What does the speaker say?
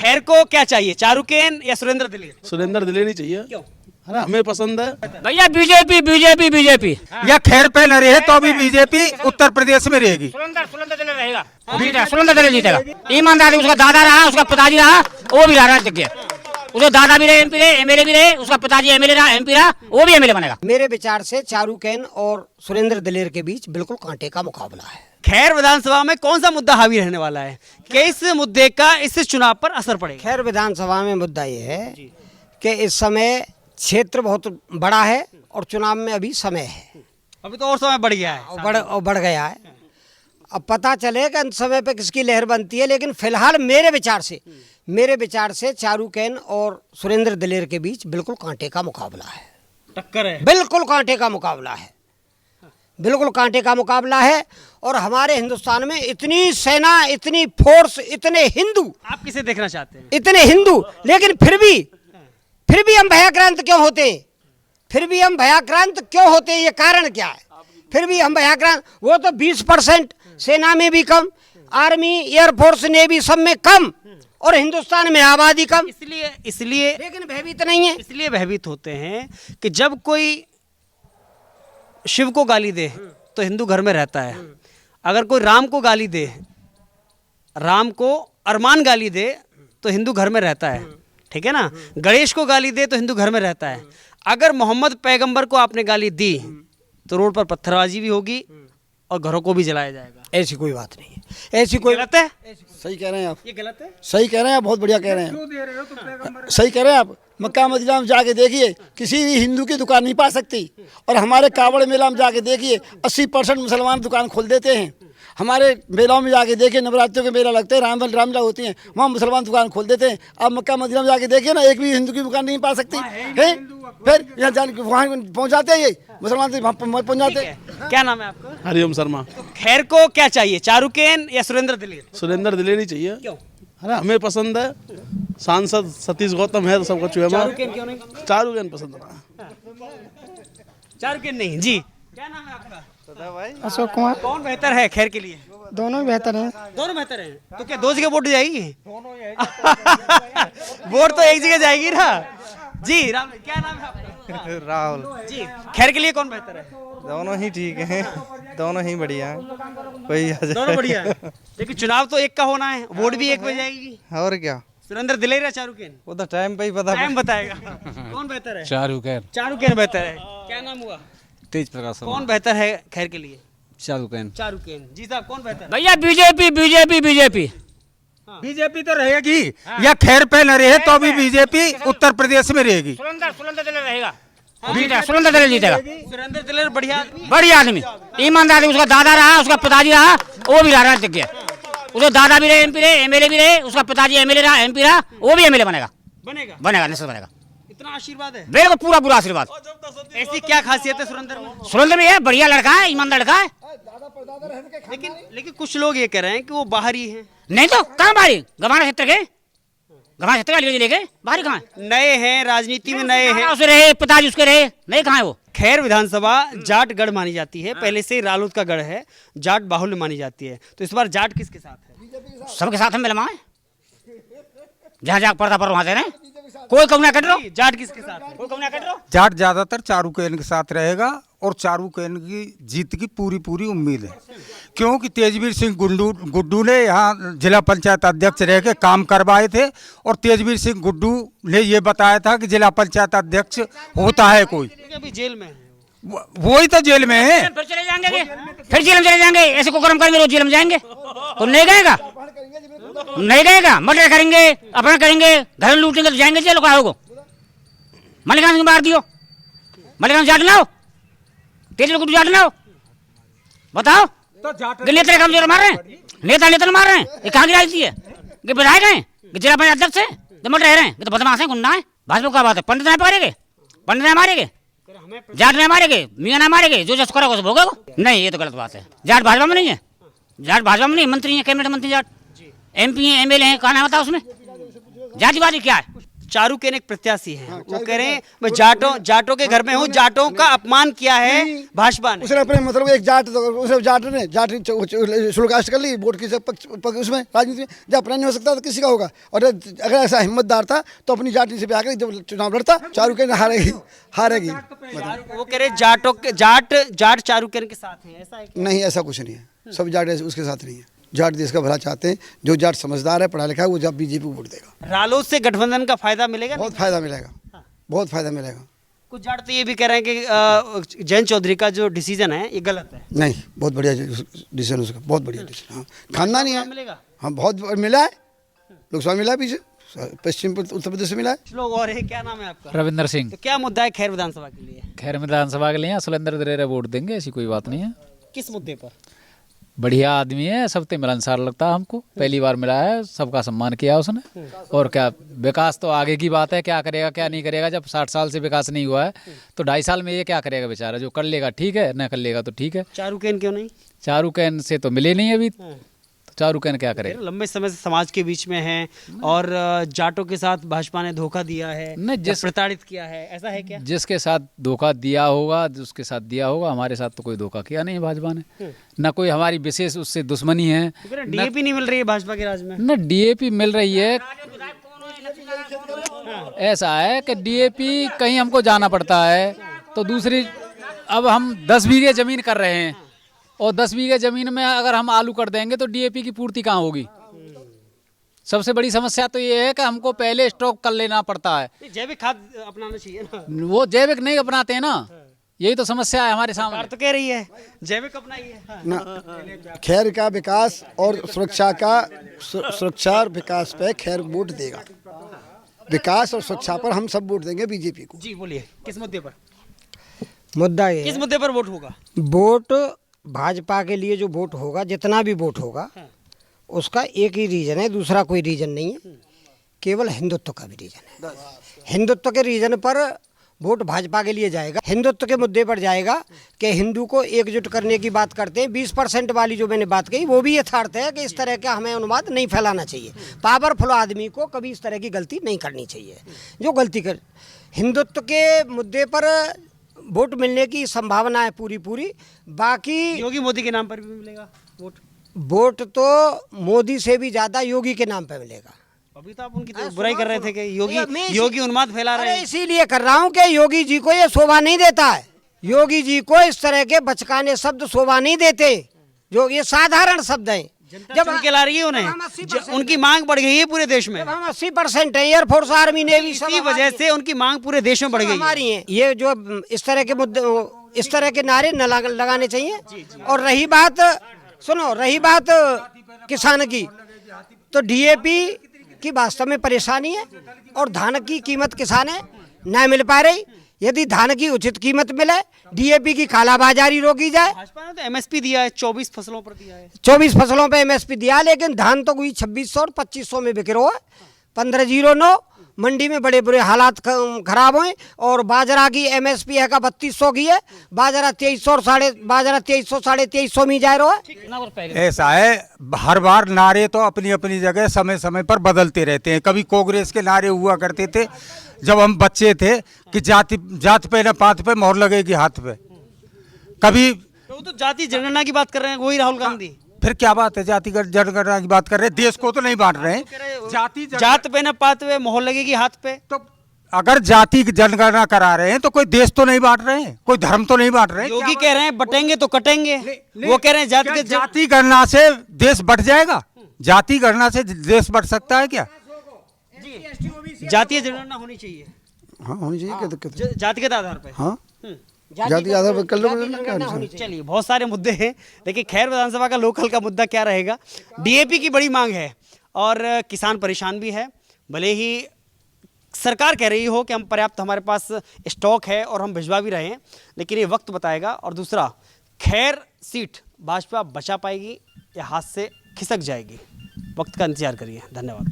खैर को क्या चाहिए, चारुकेन या सुरेंद्र दिलेर? सुरेंद्र दिलेर ही चाहिए। क्यों? है ना, हमें पसंद है। भैया बीजेपी बीजेपी बीजेपी। या खैर पे न रहे तो भी बीजेपी उत्तर प्रदेश में रहेगी। सुरेंद्र दिलेर रहेगा, सुरेंद्र दिलेर जीतेगा। ईमानदारी, उसका दादा रहा, उसका पिताजी रहा, वो भी राजनीतिक है। उसके दादा भी रहे एमपी रहे, एमएलए भी रहे, उसका पिताजी एमएलए रहा, एमपी रहा, वो भी एमएलए बनेगा। मेरे विचार से चारुकेन और सुरेंद्र दिलेर के बीच बिल्कुल कांटे का मुकाबला है। खैर विधानसभा में कौन सा मुद्दा हावी रहने वाला है, किस मुद्दे का इस चुनाव पर असर पड़ेगा? खैर विधानसभा में मुद्दा ये है कि इस समय क्षेत्र बहुत बड़ा है और चुनाव में अभी समय है, अभी तो और समय बढ़ गया है और बढ़ गया है। अब पता चले कि अंत समय पे किसकी लहर बनती है, लेकिन फिलहाल मेरे विचार से चारुकेन और सुरेंद्र दिलेर के बीच बिल्कुल कांटे का मुकाबला है। टक्कर है, बिल्कुल कांटे का मुकाबला है, बिल्कुल कांटे का मुकाबला है। और हमारे हिंदुस्तान में इतनी सेना, इतनी फोर्स, इतने हिंदू, आप किसे देखना चाहते हैं? इतने हिंदू, लेकिन फिर भी हम भयाक्रांत क्यों होते हैं? फिर भी हम भयाक्रांत क्यों होते हैं? ये कारण क्या है? फिर भी हम भयाक्रांत, वो तो 20% सेना में भी कम, आर्मी, एयरफोर्स, नेवी सब में कम, और हिंदुस्तान में आबादी कम, इसलिए लेकिन भयभीत नहीं है। इसलिए भयभीत होते हैं कि जब कोई शिव को गाली दे तो हिंदू घर में रहता है, अगर कोई राम को गाली दे, राम को अरमान गाली दे तो हिंदू घर में रहता है, ठीक है ना। गणेश को गाली दे तो हिंदू घर में रहता है। अगर मोहम्मद पैगंबर को आपने गाली दी तो रोड पर पत्थरबाजी भी होगी और घरों को भी जलाया जाएगा। ऐसी कोई बात नहीं है, ऐसी कोई गलत है? सही कह रहे हैं आप, ये गलत है? सही कह रहे हैं आप, बहुत बढ़िया कह रहे हैं, सही कह रहे हैं आप। मक्का मदीना में जाके देखिए, किसी भी हिंदू की दुकान नहीं पा सकती, और हमारे कावड़ मेला में जाके देखिए 80% मुसलमान दुकान खोल देते हैं। हमारे मेलाओं में जाके देखिए, नवरात्रों के मेला लगते हैं, रामलीला होती हैं, वहाँ मुसलमान दुकान खोल देते हैं। अब मक्का मदीना में जाके देखिए ना, एक भी हिंदू की दुकान नहीं पा सकती है। फिर यहाँ जान वहाँ पहुँच जाते हैं, ये मुसलमान वहाँ पहुँच जाते हैं। क्या नाम है आपका? हरिओम शर्मा। तो खैर को क्या चाहिए, चारुकेन या सुरेंद्र दिलेर? सुरेंद्र दिलेर ही चाहिए। क्यों? है ना, हमें पसंद है। सांसद सतीश गौतम है तो सबका चुहे। चारुकेन क्यों नहीं? चारुकेन पसंद है। चारुकेन नहीं जी। क्या नाम है आपका? अशोक कुमार। कौन बेहतर है खैर के लिए? दोनों ही बेहतर हैं। दोनों बेहतर हैं। तो क्या दो जगह वोट जाएगी? वोट तो एक जगह जाएगी ना जी। राम, क्या नाम है आपका? राहुल जी। खैर के लिए कौन बेहतर है? दोनों ही ठीक हैं, दोनों ही बढ़िया हैं, कोई दोनों बढ़िया है। लेकिन चुनाव तो एक का होना है, वोट भी एक में जाएगी। और क्या, सुरेंद्र दिलेर या चारुकेन? वो तो टाइम पे ही पता टाइम बताएगा कौन बेहतर है। चारुकेन। चारुकेन बेहतर है। क्या नाम हुआ? तेज प्रकाश। कौन बेहतर है खैर के लिए? चारुकेन। चारुकेन जी। साहब कौन बेहतर है? भैया बीजेपी बीजेपी बीजेपी। बीजेपी तो रहेगी। या खैर पे न रहे तो भी बीजेपी उत्तर प्रदेश में रहेगी। सुरेंद्र दिलेर रहेगा, सुरेंद्र दिलेर जीतेगा। सुरेंद्र दिलेर बढ़िया आदमी। बढ़िया आदमी, ईमानदारी, उसका दादा रहा, उसका पिताजी रहा, वो भी राजनीतिक है। उसके दादा भी रहे, एमपी रहे, एमएलए भी रहे, उसका पिताजी एमएलए रहा, एमपी रहा, वो भी एमएलए बनेगा। बनेगा, निश्चित बनेगा। इतना आशीर्वाद है? बिल्कुल पूरा आशीर्वाद। ऐसी क्या खासियत है सुरेंद्र में? सुरेंद्र भी है, बढ़िया लड़का है, ईमानदार लड़का है। लेकिन कुछ लोग ये कह रहे हैं कि वो बाहरी हैं। नहीं तो कहाँ बाहरी, गवाना क्षेत्र के, गवाना क्षेत्र का जिले के बाहरी कहाँ है? नए हैं, राजनीति में नए हैं। उसके रहे, पिताजी उसके रहे, नहीं कहाँ है वो? खैर विधानसभा जाट गढ़ मानी जाती है, पहले से रालोद का गढ़ है, जाट बाहुल्य मानी जाती है। तो इस बार जाट किसके साथ है? सबके साथ हम मिलवा है, जहाँ जहाँ पर्दा पर वहाँ से नहीं, कोई कौन कट रहा। जाट किसके साथ है? कोई कौन कट रहा। जाट ज्यादातर चारुकेन के साथ रहेगा, और चारुकेन की जीत की पूरी उम्मीद है, क्योंकि तेजवीर सिंह गुड्डू ने यहाँ जिला पंचायत अध्यक्ष रह के काम करवाए थे, और तेजवीर सिंह गुड्डू ने ये बताया था कि जिला पंचायत अध्यक्ष होता है कोई। अभी जेल में है वही तो जेल में है। फिर चले जाएंगे, फिर जेल में चले जाएंगे। ऐसे को कर्म करेंगे, रोज जेल में जाएंगे तो नहीं गएगा, नहीं गएगा। मर्डर करेंगे, अपना करेंगे, घर लूटेंगे तो जाएंगे जेल। को मलिकान सिंह मार दियो, मलिकान जाट लाओ, तेज गुड्डू जाट लाओ, बताओ। नेता कमजोर मार रहे हैं, नेता मार रहे हैं, ये कहाँ की राजनीति है? कि विधायक हैं, कि जिला पंचायत अध्यक्ष है, तो मर रहे हैं, तो बदमाश है, गुंडा है। भाजपा का बात है, पंडित नहीं पकड़ेंगे, पंडित नहीं मारेंगे, जाट नहीं मारेंगे, मियाँ नहीं मारेंगे, जो जस करेगा उसे भोगेगा। नहीं, ये तो गलत बात है। जाट भाजपा में नहीं है, जाट भाजपा में नहीं, मंत्री है, कैबिनेट मंत्री जाट, एमपी है, एमएलए है, कहा ना बताओ उसमें जातिवादी क्या है? चारुकेन एक प्रत्याशी हैं, वो कह रहे हैं मैं जाटों के घर में हूँ, जाटों का अपमान किया है भाजपा ने। उसने अपने मतलब एक जाट ने जाट शुरू कास्ट कर ली वोट की उसमें राजनीति में। जब अपना नहीं हो सकता तो किसी का होगा। और अगर ऐसा हिम्मतदार था तो अपनी जाति से ब्याह कर जब चुनाव लड़ता, चारुकेन हारेगी। वो कह रहे जाट चारुकेन के साथ हैं, ऐसा है क्या? नहीं, ऐसा कुछ नहीं है। सब जाट उसके साथ नहीं है। जाट देश का भला चाहते हैं। जो जाट समझदार है, पढ़ा लिखा है, वो जब बीजेपी को वोट देगा। रालोद से गठबंधन का फायदा मिलेगा? बहुत फायदा मिलेगा, बहुत फायदा मिलेगा। कुछ जाट तो ये भी कह रहे हैं कि जयंत चौधरी का जो डिसीजन है ये गलत है। नहीं, बहुत बढ़िया डिसीजन उसका, बहुत बढ़िया डिसीजन। हाँ, खानदानी है। मिलेगा? हाँ, बहुत मिला है, लोकसभा मिला है, पीछे पश्चिम उत्तर प्रदेश से मिला है। लोग और है, क्या नाम है आपका? रविंदर सिंह। तो क्या मुद्दा है खैर विधानसभा के लिए? खैर विधानसभा के लिए सुलेंद्र दरेरा वोट देंगे, ऐसी कोई बात नहीं है। किस मुद्दे पर? बढ़िया आदमी है, सबसे मिलनसार लगता है हमको। पहली बार मिला है, सबका सम्मान किया उसने। और क्या विकास तो आगे की बात है, क्या करेगा क्या नहीं करेगा। जब 60 साल से विकास नहीं हुआ है तो 2.5 साल में ये क्या करेगा बेचारा। जो कर लेगा ठीक है, न कर लेगा तो ठीक है। चारुकेन क्यों नहीं? चारुकेन से तो मिले नहीं अभी, तो चारुकेन क्या करेगा। लंबे समय से समाज के बीच में है और जाटों के साथ भाजपा ने धोखा दिया है, प्रताड़ित किया है, ऐसा है क्या? जिसके साथ धोखा दिया होगा, जिसके साथ दिया होगा, हमारे साथ तो कोई धोखा किया नहीं भाजपा ने। न कोई हमारी विशेष उससे दुश्मनी है। डीएपी नहीं मिल रही है भाजपा के राज में? न डीएपी मिल रही है। ऐसा है कि डीएपी कहीं हमको जाना पड़ता है तो दूसरी, अब हम 10 बीघे जमीन कर रहे हैं और 10 बीघे जमीन में अगर हम आलू कर देंगे तो डीएपी की पूर्ति कहाँ होगी। सबसे बड़ी समस्या तो ये है कि हमको पहले स्टॉक कर लेना पड़ता है। जैविक खाद अपनाना चाहिए ना। वो जैविक नहीं अपनाते हैं ना, यही तो समस्या है हमारे सामने। तो कह रही है जैविक अपनाइए ना। खैर का विकास और सुरक्षा और विकास पे खैर वोट देगा। विकास और सुरक्षा पर हम सब वोट देंगे बीजेपी को। जी बोलिए, किस मुद्दे पर? मुद्दा ये किस मुद्दे पर वोट होगा? वोट भाजपा के लिए जो वोट होगा, जितना भी वोट होगा, उसका एक ही रीज़न है, दूसरा कोई रीज़न नहीं है। केवल हिंदुत्व का भी रीज़न है। हिंदुत्व के रीज़न पर वोट भाजपा के लिए जाएगा। हिंदुत्व के मुद्दे पर जाएगा कि हिंदू को एकजुट करने की बात करते हैं। 20% वाली जो मैंने बात कही वो भी यथार्थ है कि इस तरह का हमें अनुवाद नहीं फैलाना चाहिए। पावरफुल आदमी को कभी इस तरह की गलती नहीं करनी चाहिए। जो गलती कर, हिंदुत्व के मुद्दे पर वोट मिलने की संभावना है पूरी। बाकी योगी मोदी के नाम पर भी मिलेगा वोट? वोट तो मोदी से भी ज़्यादा योगी के नाम पर मिलेगा। अभी तो आप उनकी तो बुराई कर रहे थे कि योगी उन्माद फैला रहे हैं। इसीलिए कर रहा हूँ कि योगी जी को ये शोभा नहीं देता है। योगी जी को इस तरह के बचकाने शब्द शोभा नहीं देते, जो ये साधारण शब्द हैं। जब उनके ला रही है उन्हें, उनकी मांग बढ़ गई है पूरे देश में। हम 80% है, एयरफोर्स आर्मी नेवी, इसी वजह से उनकी मांग पूरे देश में बढ़ गई हमारी है। ये जो इस तरह के मुद्दे, इस तरह के नारे न लगाने चाहिए। और रही बात, सुनो, रही बात किसान की, तो डीएपी की वास्तव में परेशानी है और धान की कीमत किसाने न मिल पा रही। यदि धान की उचित कीमत मिले, डीएपी की कालाबाजारी रोकी जाए। भाजपा ने तो एमएसपी दिया है, 24 फसलों पर दिया है। 24 फसलों पे एमएसपी दिया, लेकिन धान तो कोई 2600 और 2500 में बिक रहा है। 1509 मंडी में बड़े बुरे हालात खराब हुए। और बाजरा की एमएसपी है का 3200 की है। बाजरा 2300 साढ़े 2300 में जा रहा है। ऐसा है, हर बार नारे तो अपनी अपनी जगह समय समय पर बदलते रहते हैं। कभी कांग्रेस के नारे हुआ करते थे जब हम बच्चे थे कि जात पे न पात पे मोहर लगेगी हाथ पे। कभी तो जाति जनगणना की बात कर रहे हैं वही राहुल गांधी। फिर क्या बात है, जातिगत जनगणना की बात कर रहे हैं। देश को तो नहीं बांट रहे हैं। जात पे न पात पे मोहर लगेगी हाथ पे। तो अगर जाति की जनगणना करा रहे हैं तो कोई देश तो नहीं बांट रहे हैं, कोई धर्म तो नहीं बांट रहे हैं। योगी कह रहे हैं बटेंगे तो कटेंगे, वो कह रहे हैं जाति गणना से देश बढ़ जाएगा। जाति गणना से देश बढ़ सकता है क्या? जातीय जनगणना होनी चाहिए। हाँ, होनी चाहिए। क्या दिक्कत है? जातिगत आधार पे। हाँ, जाति आधार पर कर लो। चलिए, बहुत सारे मुद्दे हैं। देखिए, खैर विधानसभा का लोकल का मुद्दा क्या रहेगा? डीएपी की बड़ी मांग है और किसान परेशान भी है। भले ही सरकार कह रही हो कि हम पर्याप्त, हमारे पास स्टॉक है और हम भिजवा भी रहे हैं, लेकिन ये वक्त बताएगा। और दूसरा, खैर सीट भाजपा बचा पाएगी या हाथ से खिसक जाएगी? वक्त का इंतजार करिए। धन्यवाद।